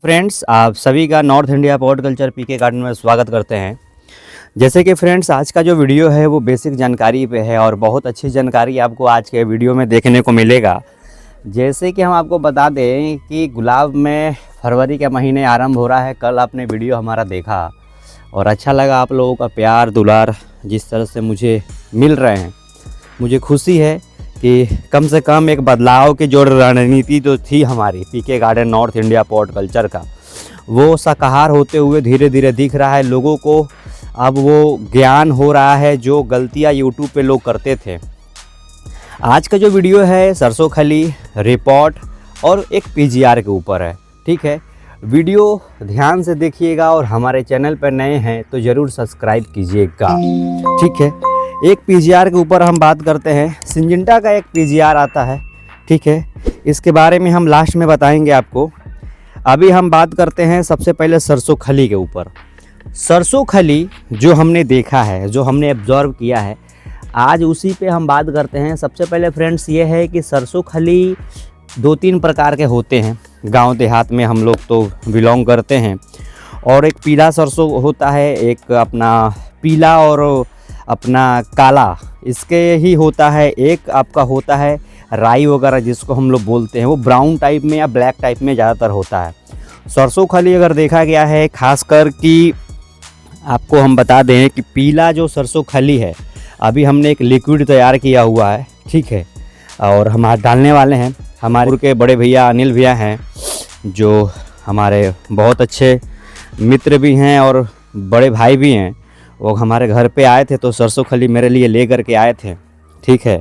Friends, आप सभी का नॉर्थ इंडिया पॉट कल्चर पीके गार्डन में स्वागत करते हैं। जैसे कि फ्रेंड्स, आज का जो वीडियो है वो बेसिक जानकारी पे है और बहुत अच्छी जानकारी आपको आज के वीडियो में देखने को मिलेगा। जैसे कि हम आपको बता दें कि गुलाब में फरवरी के महीने आरंभ हो रहा है। कल आपने वीडियो हमारा देखा और अच्छा लगा। आप लोगों का प्यार दुलार जिस तरह से मुझे मिल रहे हैं, मुझे खुशी है कि कम से कम एक बदलाव की जो रणनीति तो थी हमारी PK garden north India pot culture का, वो साकार होते हुए धीरे धीरे दिख रहा है लोगों को। अब वो ज्ञान हो रहा है जो गलतियां यूट्यूब पे लोग करते थे। आज का जो वीडियो है सरसों खली, रिपोर्ट और एक पीजीआर के ऊपर है। ठीक है, वीडियो ध्यान से देखिएगा और हमारे चैनल पर नए हैं तो ज़रूर सब्सक्राइब कीजिएगा। ठीक है, एक पीजीआर के ऊपर हम बात करते हैं। सिंजिंटा का एक पीजीआर आता है, ठीक है, इसके बारे में हम लास्ट में बताएंगे आपको। अभी हम बात करते हैं सबसे पहले सरसों खली के ऊपर। सरसों खली जो हमने देखा है, जो हमने ऑब्जर्व किया है, आज उसी पे हम बात करते हैं। सबसे पहले फ्रेंड्स ये है कि सरसों खली 2-3 प्रकार के होते हैं। गांव देहात में हम लोग तो बिलोंग करते हैं। और एक पीला सरसों होता है, एक अपना पीला और अपना काला, इसके ही होता है। एक आपका होता है राई वगैरह जिसको हम लोग बोलते हैं, वो ब्राउन टाइप में या ब्लैक टाइप में ज़्यादातर होता है। सरसों खली अगर देखा गया है, खासकर कि आपको हम बता दें कि पीला जो सरसों खली है, अभी हमने एक लिक्विड तैयार किया हुआ है, ठीक है, और हम आज डालने वाले हैं। हमारे के बड़े भैया अनिल भैया हैं जो हमारे बहुत अच्छे मित्र भी हैं और बड़े भाई भी हैं। वो हमारे घर पे आए थे तो सरसों खली मेरे लिए ले कर के आए थे। ठीक है,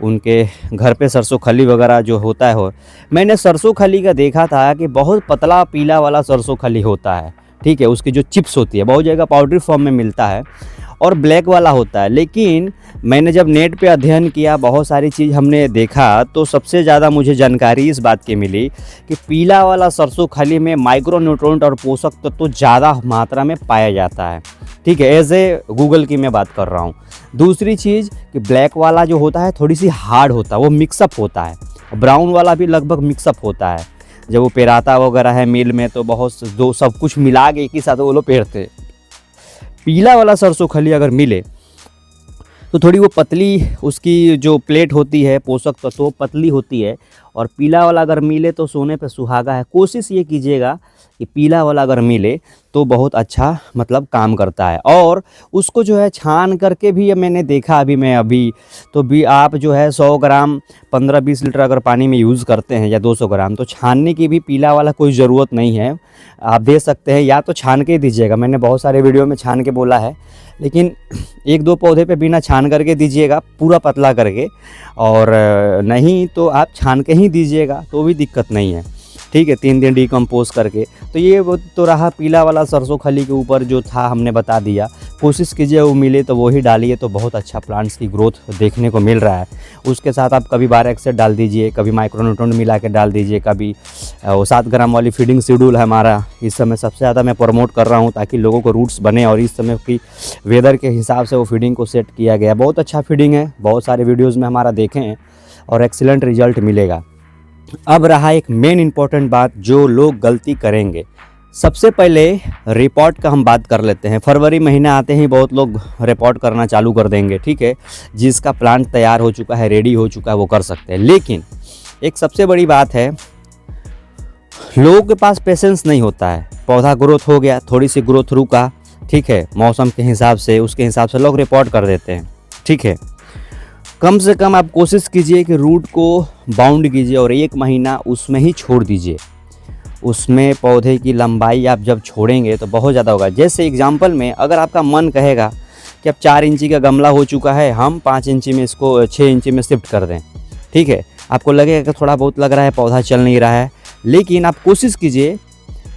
उनके घर पे सरसों खली वगैरह जो होता है हो, मैंने सरसों खली का देखा था कि बहुत पतला पीला वाला सरसों खली होता है। ठीक है, उसकी जो चिप्स होती है बहुत जगह पाउडर फॉर्म में मिलता है, और ब्लैक वाला होता है। लेकिन मैंने जब नेट पे अध्ययन किया, बहुत सारी चीज़ हमने देखा, तो सबसे ज़्यादा मुझे जानकारी इस बात की मिली कि पीला वाला सरसों खली में माइक्रो न्यूट्रिएंट और पोषक तत्व तो ज़्यादा मात्रा में पाया जाता है। ठीक है, एज ए गूगल की मैं बात कर रहा हूँ। दूसरी चीज़ कि ब्लैक वाला जो होता है थोड़ी सी हार्ड होता है, वो मिक्सअप होता है। ब्राउन वाला भी लगभग मिक्सअप होता है। जब वो पेराता वगैरह है मिल में तो बहुत दो सब कुछ मिला के एक ही साथ वो लोग पेरते। पीला वाला सरसों खली अगर मिले तो थोड़ी वो पतली, उसकी जो प्लेट होती है पोषक तत्व तो पतली होती है। और पीला वाला अगर मिले तो सोने पे सुहागा है। कोशिश ये कीजिएगा कि पीला वाला अगर मिले तो बहुत अच्छा मतलब काम करता है। और उसको जो है छान करके भी मैंने देखा, अभी तो भी आप जो है 100 ग्राम 15-20 लीटर अगर पानी में यूज़ करते हैं या 200 ग्राम, तो छानने की भी पीला वाला कोई ज़रूरत नहीं है। आप दे सकते हैं या तो छान के दीजिएगा। मैंने बहुत सारे वीडियो में छान के बोला है, लेकिन 1-2 पौधे पे बिना छान करके दीजिएगा, पूरा पतला करके, और नहीं तो आप छान के ही दीजिएगा तो भी दिक्कत नहीं है। ठीक है, 3 दिन डिकम्पोज करके। तो ये वो तो रहा पीला वाला सरसों खली के ऊपर जो था, हमने बता दिया। कोशिश कीजिए वो मिले तो वो ही डालिए, तो बहुत अच्छा प्लांट्स की ग्रोथ देखने को मिल रहा है। उसके साथ आप कभी 12 एक्सेट डाल दीजिए, कभी माइक्रोन्यूट्रिएंट मिला के डाल दीजिए, कभी वो 7 ग्राम वाली फीडिंग शेड्यूल है हमारा। इस समय सबसे ज़्यादा मैं प्रमोट कर रहा हूँ ताकि लोगों को रूट्स बने, और इस समय की वेदर के हिसाब से वो फीडिंग को सेट किया गया। बहुत अच्छा फीडिंग है, बहुत सारे वीडियोज़ में हमारा देखें हैं और एक्सीलेंट रिजल्ट मिलेगा। अब रहा एक मेन इम्पॉर्टेंट बात जो लोग गलती करेंगे। सबसे पहले रिपोर्ट का हम बात कर लेते हैं। फरवरी महीना आते ही बहुत लोग रिपोर्ट करना चालू कर देंगे। ठीक है, जिसका प्लांट तैयार हो चुका है, रेडी हो चुका है, वो कर सकते हैं। लेकिन एक सबसे बड़ी बात है, लोगों के पास पेशेंस नहीं होता है। पौधा ग्रोथ हो गया, थोड़ी सी ग्रोथ रुका, ठीक है, मौसम के हिसाब से, उसके हिसाब से लोग रिपोर्ट कर देते हैं। ठीक है, कम से कम आप कोशिश कीजिए कि रूट को बाउंड कीजिए और 1 महीना उसमें ही छोड़ दीजिए। उसमें पौधे की लंबाई आप जब छोड़ेंगे तो बहुत ज़्यादा होगा। जैसे एग्जांपल में अगर आपका मन कहेगा कि अब 4 इंची का गमला हो चुका है, हम 5 इंची में इसको 6 इंची में शिफ्ट कर दें। ठीक है, आपको लगेगा कि थोड़ा बहुत लग रहा है पौधा चल नहीं रहा है, लेकिन आप कोशिश कीजिए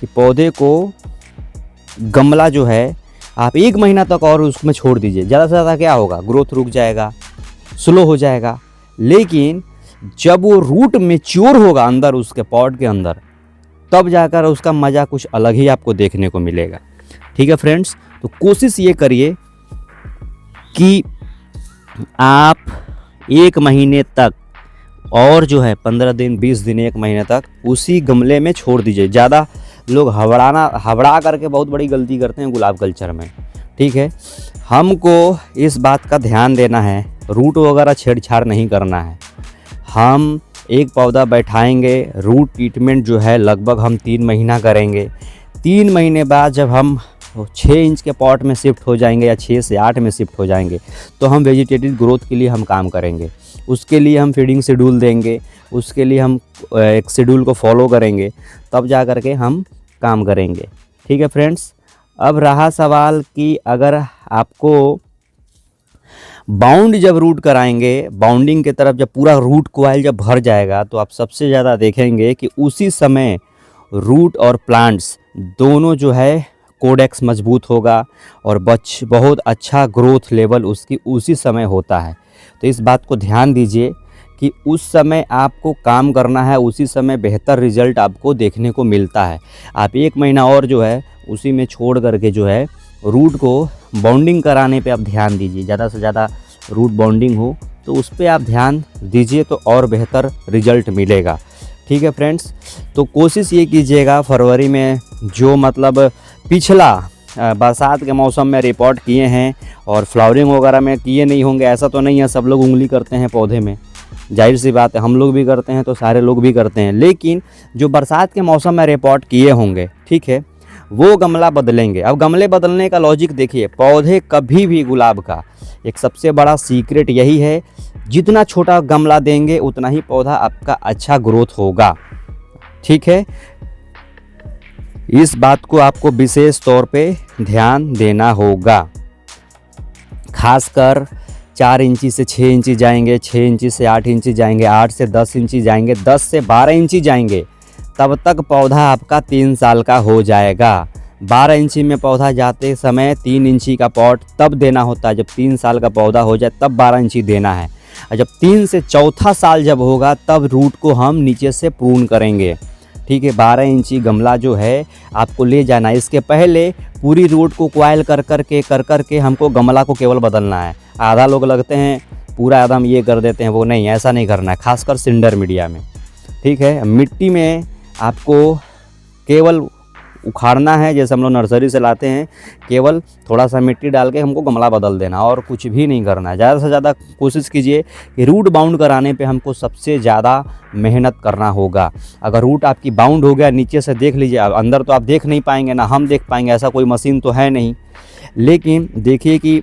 कि पौधे को गमला जो है आप 1 महीना तक और उसमें छोड़ दीजिए। ज़्यादा से ज़्यादा क्या होगा, ग्रोथ रुक जाएगा, स्लो हो जाएगा। लेकिन जब वो रूट मैच्योर होगा अंदर उसके पॉट के अंदर, तब जाकर उसका मज़ा कुछ अलग ही आपको देखने को मिलेगा। ठीक है फ्रेंड्स, तो कोशिश ये करिए कि आप 1 महीने तक और जो है 15 दिन 20 दिन 1 महीने तक उसी गमले में छोड़ दीजिए। ज़्यादा लोग हबड़ा करके बहुत बड़ी गलती करते हैं गुलाब कल्चर में। ठीक है, हमको इस बात का ध्यान देना है, रूट वगैरह छेड़छाड़ नहीं करना है। हम एक पौधा बैठाएंगे, रूट ट्रीटमेंट जो है लगभग हम 3 महीना करेंगे। 3 महीने बाद जब हम 6 इंच के पॉट में शिफ्ट हो जाएंगे या 6 से 8 में शिफ्ट हो जाएंगे तो हम वेजिटेटिव ग्रोथ के लिए हम काम करेंगे। उसके लिए हम फीडिंग शेड्यूल देंगे, उसके लिए हम एक शेड्यूल को फॉलो करेंगे, तब जा कर के हम काम करेंगे। ठीक है फ्रेंड्स, अब रहा सवाल कि अगर आपको बाउंड जब रूट कराएंगे, बाउंडिंग की तरफ जब पूरा रूट कोयल जब भर जाएगा तो आप सबसे ज़्यादा देखेंगे कि उसी समय रूट और प्लांट्स दोनों जो है कोडेक्स मजबूत होगा और बहुत अच्छा ग्रोथ लेवल उसकी उसी समय होता है। तो इस बात को ध्यान दीजिए कि उस समय आपको काम करना है, उसी समय बेहतर रिजल्ट आपको देखने को मिलता है। आप 1 महीना और जो है उसी में छोड़ करके जो है रूट को बाउंडिंग कराने पे आप ध्यान दीजिए। ज़्यादा से ज़्यादा रूट बाउंडिंग हो तो उस पर आप ध्यान दीजिए तो और बेहतर रिजल्ट मिलेगा। ठीक है फ्रेंड्स, तो कोशिश ये कीजिएगा फरवरी में जो मतलब पिछला बरसात के मौसम में रिपोर्ट किए हैं और फ्लावरिंग वगैरह में किए नहीं होंगे ऐसा तो नहीं है। सब लोग उंगली करते हैं पौधे में, जाहिर सी बात है, हम लोग भी करते हैं तो सारे लोग भी करते हैं। लेकिन जो बरसात के मौसम में रिपोर्ट किए होंगे, ठीक है, वो गमला बदलेंगे। अब गमले बदलने का लॉजिक देखिए, पौधे कभी भी गुलाब का एक सबसे बड़ा सीक्रेट यही है, जितना छोटा गमला देंगे उतना ही पौधा आपका अच्छा ग्रोथ होगा। ठीक है, इस बात को आपको विशेष तौर पे ध्यान देना होगा। खासकर 4 इंची से 6 इंची जाएंगे, 6 इंची से 8 इंची जाएंगे, 8 से 10 इंची जाएंगे, 10 से 12 इंची जाएंगे, तब तक पौधा आपका 3 साल का हो जाएगा। 12 इंची में पौधा जाते समय 3 इंची का पॉट तब देना होता है, जब 3 साल का पौधा हो जाए तब 12 इंची देना है। और जब 3 से चौथा साल जब होगा तब रूट को हम नीचे से प्रून करेंगे। ठीक है, 12 इंची गमला जो है आपको ले जाना। इसके पहले पूरी रूट को क्वाइल कर के हमको गमला को केवल बदलना है। आधा लोग लगते हैं पूरा एकदम ये कर देते हैं, वो नहीं, ऐसा नहीं करना है, खासकर सिंडर मीडिया में। ठीक है, मिट्टी में आपको केवल उखाड़ना है, जैसे हम लोग नर्सरी से लाते हैं, केवल थोड़ा सा मिट्टी डाल के हमको गमला बदल देना और कुछ भी नहीं करना है। ज़्यादा से ज़्यादा कोशिश कीजिए कि रूट बाउंड कराने पे हमको सबसे ज़्यादा मेहनत करना होगा। अगर रूट आपकी बाउंड हो गया, नीचे से देख लीजिए, अंदर तो आप देख नहीं पाएंगे, ना हम देख पाएंगे, ऐसा कोई मशीन तो है नहीं। लेकिन देखिए कि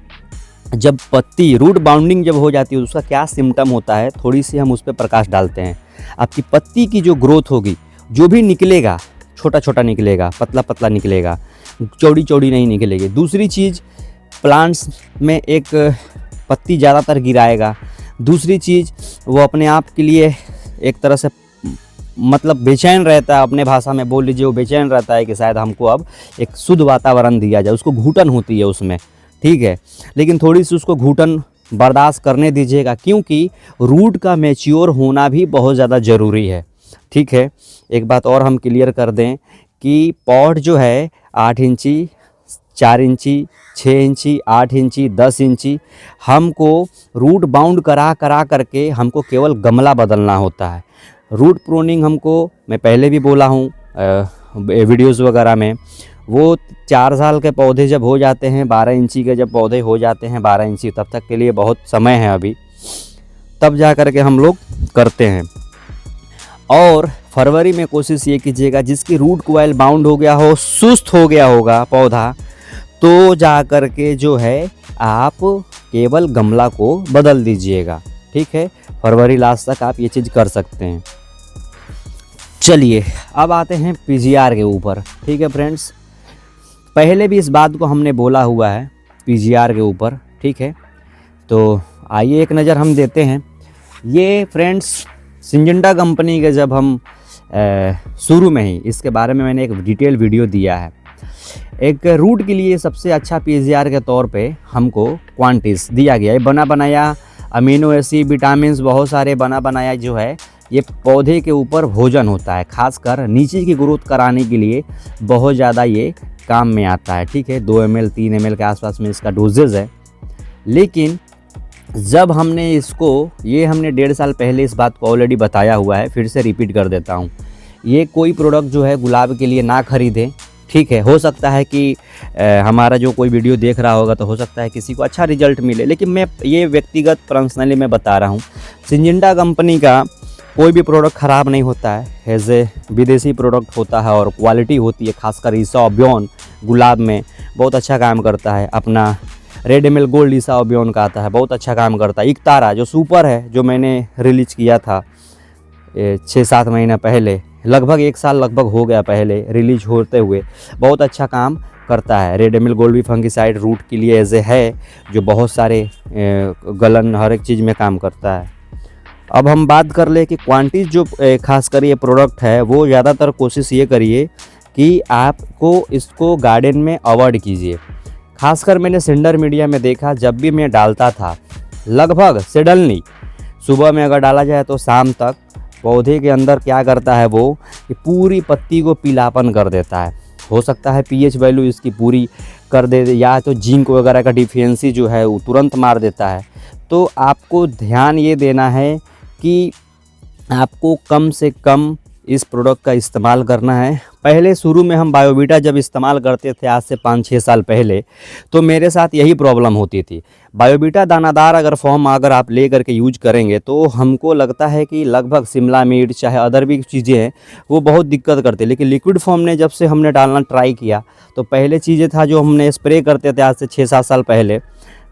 जब पत्ती रूट बाउंडिंग जब हो जाती है उसका क्या सिम्टम होता है, थोड़ी सी हम उस पर प्रकाश डालते हैं। आपकी पत्ती की जो ग्रोथ होगी, जो भी निकलेगा छोटा छोटा निकलेगा, पतला पतला निकलेगा, चौड़ी चौड़ी नहीं निकलेगी। दूसरी चीज़, प्लांट्स में एक पत्ती ज़्यादातर गिराएगा। दूसरी चीज़, वो अपने आप के लिए एक तरह से मतलब बेचैन रहता है, अपने भाषा में बोल लीजिए, वो बेचैन रहता है कि शायद हमको अब एक शुद्ध वातावरण दिया जाए, उसको घुटन होती है उसमें। ठीक है, लेकिन थोड़ी सी उसको घुटन बर्दाश्त करने दीजिएगा, क्योंकि रूट का मैच्योर होना भी बहुत ज़्यादा ज़रूरी है। ठीक है, एक बात और हम क्लियर कर दें कि पॉट जो है 8 इंची, 4 इंची, 6 इंची, 8 इंची, 10 इंची, हमको रूट बाउंड करा करके हमको केवल गमला बदलना होता है। रूट प्रूनिंग हमको, मैं पहले भी बोला हूँ वीडियोज़ वगैरह में, वो 4 साल के पौधे जब हो जाते हैं, 12 इंची के जब पौधे हो जाते हैं, 12 इंची, तब तक के लिए बहुत समय है अभी, तब जा कर के हम लोग करते हैं। और फरवरी में कोशिश ये कीजिएगा जिसकी रूट कोइल बाउंड हो गया हो, सुस्त हो गया होगा पौधा, तो जा कर के जो है आप केवल गमला को बदल दीजिएगा। ठीक है, फरवरी लास्ट तक आप ये चीज़ कर सकते हैं। चलिए अब आते हैं पीजीआर के ऊपर। ठीक है फ्रेंड्स, पहले भी इस बात को हमने बोला हुआ है पीजीआर के ऊपर। ठीक है, तो आइए एक नज़र हम देते हैं। ये फ्रेंड्स सिंजेंटा कंपनी के जब हम शुरू में ही इसके बारे में मैंने एक डिटेल वीडियो दिया है। एक रूट के लिए सबसे अच्छा पीजीआर के तौर पे हमको क्वांटिस दिया गया है। बना बनाया अमीनो एसिड, विटामिन्स, बहुत सारे बना बनाया जो है ये पौधे के ऊपर भोजन होता है, खासकर नीचे की ग्रोथ कराने के लिए बहुत ज़्यादा ये काम में आता है। ठीक है, 2 ml 3 ml के आसपास में इसका डोजेज है। लेकिन जब हमने इसको, ये हमने 1.5 साल पहले इस बात को ऑलरेडी बताया हुआ है, फिर से रिपीट कर देता हूँ। ये कोई प्रोडक्ट जो है गुलाब के लिए ना खरीदें, ठीक है। हो सकता है कि हमारा जो कोई वीडियो देख रहा होगा तो हो सकता है किसी को अच्छा रिजल्ट मिले, लेकिन मैं ये व्यक्तिगत पर्सनली मैं बता रहा हूँ, सिंजेंटा कंपनी का कोई भी प्रोडक्ट ख़राब नहीं होता है। एज ए विदेशी प्रोडक्ट होता है और क्वालिटी होती है, खासकर ईसाओबियन गुलाब में बहुत अच्छा काम करता है। अपना रेड एमएल गोल्ड ईसाओबियन का आता है, बहुत अच्छा काम करता है। इकतारा जो सुपर है, जो मैंने रिलीज किया था 6-7 महीना पहले, लगभग 1 साल लगभग हो गया पहले रिलीज होते हुए, बहुत अच्छा काम करता है। रेड एमएल गोल्ड भी फंगिसाइड रूट के लिए एज ए है, जो बहुत सारे गलन हर एक चीज़ में काम करता है। अब हम बात कर ले कि क्वांटिटी जो खासकर ये प्रोडक्ट है, वो ज़्यादातर कोशिश ये करिए कि आपको इसको गार्डन में अवॉइड कीजिए। खासकर मैंने सिंडर मीडिया में देखा, जब भी मैं डालता था लगभग सडनली सुबह में अगर डाला जाए तो शाम तक पौधे के अंदर क्या करता है वो, कि पूरी पत्ती को पीलापन कर देता है। हो सकता है पीएच वैल्यू इसकी पूरी कर दे, या तो जिंक वगैरह का डिफिशियंसी जो है वो तुरंत मार देता है। तो आपको ध्यान ये देना है कि आपको कम से कम इस प्रोडक्ट का इस्तेमाल करना है। पहले शुरू में हम बायोवीटा जब इस्तेमाल करते थे आज से 5-6 साल पहले, तो मेरे साथ यही प्रॉब्लम होती थी। बायोवीटा दानादार अगर फॉर्म अगर आप ले करके यूज करेंगे तो हमको लगता है कि लगभग शिमला मिर्च चाहे अदर भी चीज़ें हैं वो बहुत दिक्कत करते। लेकिन लिक्विड फॉर्म ने जब से हमने डालना ट्राई किया, तो पहले चीज़ें था जो हमने स्प्रे करते थे आज से 6-7 साल पहले,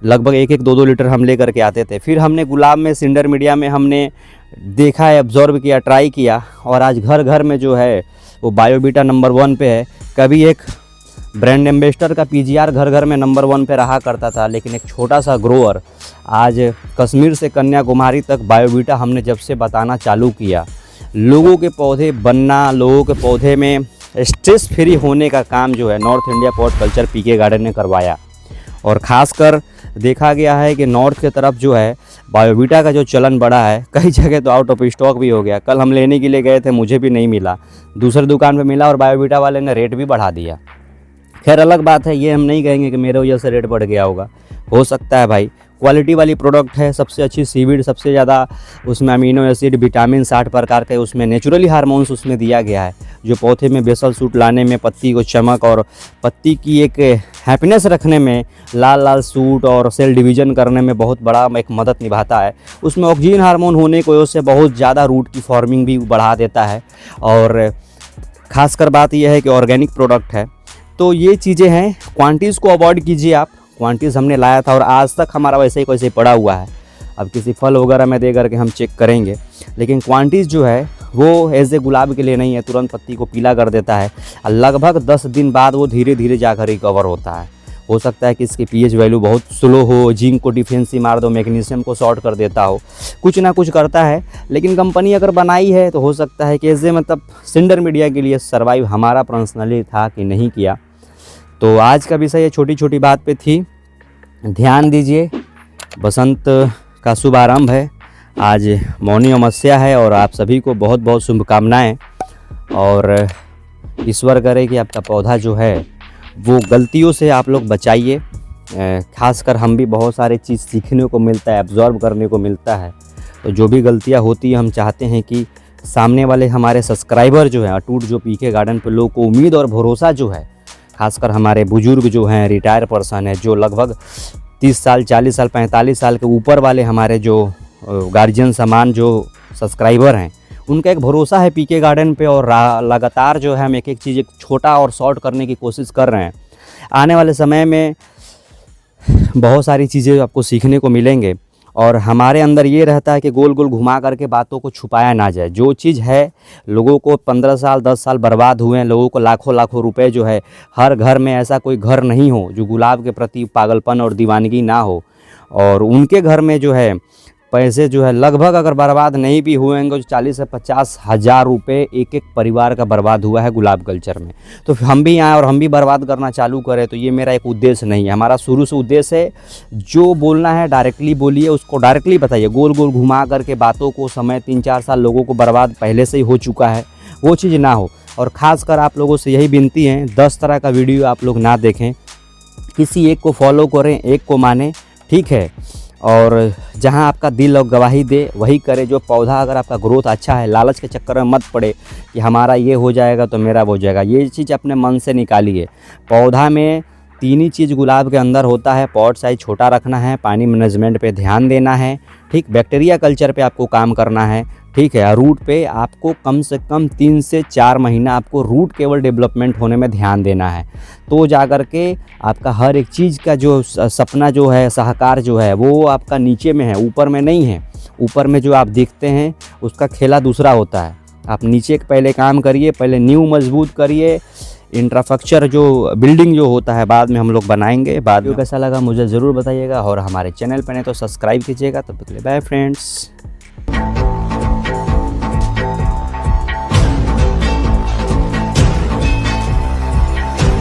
लगभग 1-1, 2-2 लीटर हम ले करके आते थे। फिर हमने गुलाब में सिंडर मीडिया में हमने देखा है, ऑब्जर्व किया, ट्राई किया, और आज घर घर में जो है वो बायोवीटा नंबर 1 पे है। कभी एक ब्रांड एम्बेसडर का पीजीआर घर घर में नंबर 1 पे रहा करता था, लेकिन एक छोटा सा ग्रोअर आज कश्मीर से कन्याकुमारी तक बायोवीटा हमने जब से बताना चालू किया, लोगों के पौधे बनना, लोगों के पौधे में स्ट्रेस फ्री होने का काम जो है नॉर्थ इंडिया पॉट कल्चर पीके गार्डन ने करवाया। और ख़ासकर देखा गया है कि नॉर्थ की तरफ जो है बायोवीटा का जो चलन बढ़ा है, कई जगह तो आउट ऑफ स्टॉक भी हो गया। कल हम लेने के लिए गए थे, मुझे भी नहीं मिला, दूसरी दुकान पे मिला और बायोवीटा वाले ने रेट भी बढ़ा दिया। खैर अलग बात है, ये हम नहीं कहेंगे कि मेरे वजह से रेट बढ़ गया होगा, हो सकता है भाई। क्वालिटी वाली प्रोडक्ट है, सबसे अच्छी सीवीड, सबसे ज़्यादा उसमें अमीनो एसिड, विटामिन 60 प्रकार के उसमें नेचुरली हार्मोन्स उसमें दिया गया है, जो पौधे में बेसल सूट लाने में, पत्ती को चमक और पत्ती की एक हैप्पीनेस रखने में, लाल लाल सूट और सेल डिवीज़न करने में बहुत बड़ा एक मदद निभाता है। उसमें ऑक्सीजन हार्मोन होने की वजह से बहुत ज़्यादा रूट की फॉर्मिंग भी बढ़ा देता है। और ख़ासकर बात यह है कि ऑर्गेनिक प्रोडक्ट है। तो ये चीज़ें हैं, क्वांटिटीज़ को अवॉइड कीजिए आप। क्वांटिटीज़ हमने लाया था और आज तक हमारा वैसे ही वैसे पड़ा हुआ है। अब किसी फल वगैरह में दे करके हम चेक करेंगे, लेकिन क्वांटिटीज़ जो है वो एज ए गुलाब के लिए नहीं है, तुरंत पत्ती को पीला कर देता है। लगभग 10 दिन बाद वो धीरे धीरे जाकर रिकवर होता है। हो सकता है कि इसकी पीएच वैल्यू बहुत स्लो हो, जिंक को डिफिशियंसी मार दो, मैग्नीशियम को शॉर्ट कर देता हो, कुछ ना कुछ करता है। लेकिन कंपनी अगर बनाई है तो हो सकता है कि एज ए मतलब सिंडर मीडिया के लिए सर्वाइव हमारा पर्सनली था कि नहीं किया। तो आज का विषय ये छोटी छोटी बात पे थी। ध्यान दीजिए, बसंत का शुभारंभ है, आज मौनी अमावस्या है और आप सभी को बहुत बहुत शुभकामनाएं। और ईश्वर करे कि आपका पौधा जो है वो गलतियों से आप लोग बचाइए। खासकर हम भी बहुत सारे चीज़ सीखने को मिलता है, एब्जॉर्ब करने को मिलता है। तो जो भी गलतियां होती है, हम चाहते हैं कि सामने वाले हमारे सब्सक्राइबर जो हैं अटूट, जो पीके गार्डन पे लोगों को उम्मीद और भरोसा जो है, खासकर हमारे बुजुर्ग जो हैं, रिटायर पर्सन है, जो लगभग 30 साल 40 साल 45 साल के ऊपर वाले हमारे जो गार्जियन समान जो सब्सक्राइबर हैं, उनका एक भरोसा है पीके गार्डन पे। और लगातार जो है हम एक एक चीज़ एक छोटा और शॉर्ट करने की कोशिश कर रहे हैं। आने वाले समय में बहुत सारी चीज़ें आपको सीखने को मिलेंगे। और हमारे अंदर ये रहता है कि गोल गोल घुमा करके बातों को छुपाया ना जाए। जो चीज़ है, लोगों को 15 साल 10 साल बर्बाद हुए हैं, लोगों को लाखों लाखों रुपए जो है, हर घर में ऐसा कोई घर नहीं हो जो गुलाब के प्रति पागलपन और दीवानगी ना हो। और उनके घर में जो है पैसे जो है लगभग अगर बर्बाद नहीं भी हुए होंगे, 40 से 50 हज़ार रुपये एक एक परिवार का बर्बाद हुआ है गुलाब कल्चर में। तो हम भी आए और हम भी बर्बाद करना चालू करें, तो ये मेरा एक उद्देश्य नहीं है। हमारा शुरू से उद्देश्य है, जो बोलना है डायरेक्टली बोलिए, उसको डायरेक्टली बताइए। गोल गोल घुमा करके बातों को, समय 3-4 साल लोगों को बर्बाद पहले से ही हो चुका है, वो चीज़ ना हो। और ख़ासकर आप लोगों से यही विनती है, 10 तरह का वीडियो आप लोग ना देखें, किसी एक को फॉलो करें, एक को मानें, ठीक है। और जहाँ आपका दिल और गवाही दे वही करे। जो पौधा अगर आपका ग्रोथ अच्छा है, लालच के चक्कर में मत पड़े कि हमारा ये हो जाएगा तो मेरा वो हो जाएगा। ये चीज़ अपने मन से निकालिए। पौधा में 3 ही चीज़ गुलाब के अंदर होता है। पॉट साइज़ छोटा रखना है, पानी मैनेजमेंट पे ध्यान देना है, ठीक, बैक्टीरिया कल्चर पे आपको काम करना है, ठीक है। रूट पे आपको कम से कम 3 से 4 महीना आपको रूट केवल डेवलपमेंट होने में ध्यान देना है। तो जा कर के आपका हर एक चीज़ का जो सपना जो है, साहकार जो है, वो आपका नीचे में है, ऊपर में नहीं है। ऊपर में जो आप देखते हैं उसका खेला दूसरा होता है। आप नीचे पहले काम करिए, पहले नींव मजबूत करिए। इंफ्रास्ट्रक्चर जो बिल्डिंग जो होता है बाद में हम लोग बनाएंगे। बाद में कैसा लगा मुझे ज़रूर बताइएगा, और हमारे चैनल पर नहीं तो सब्सक्राइब कीजिएगा। तब तक के लिए बाय फ्रेंड्स।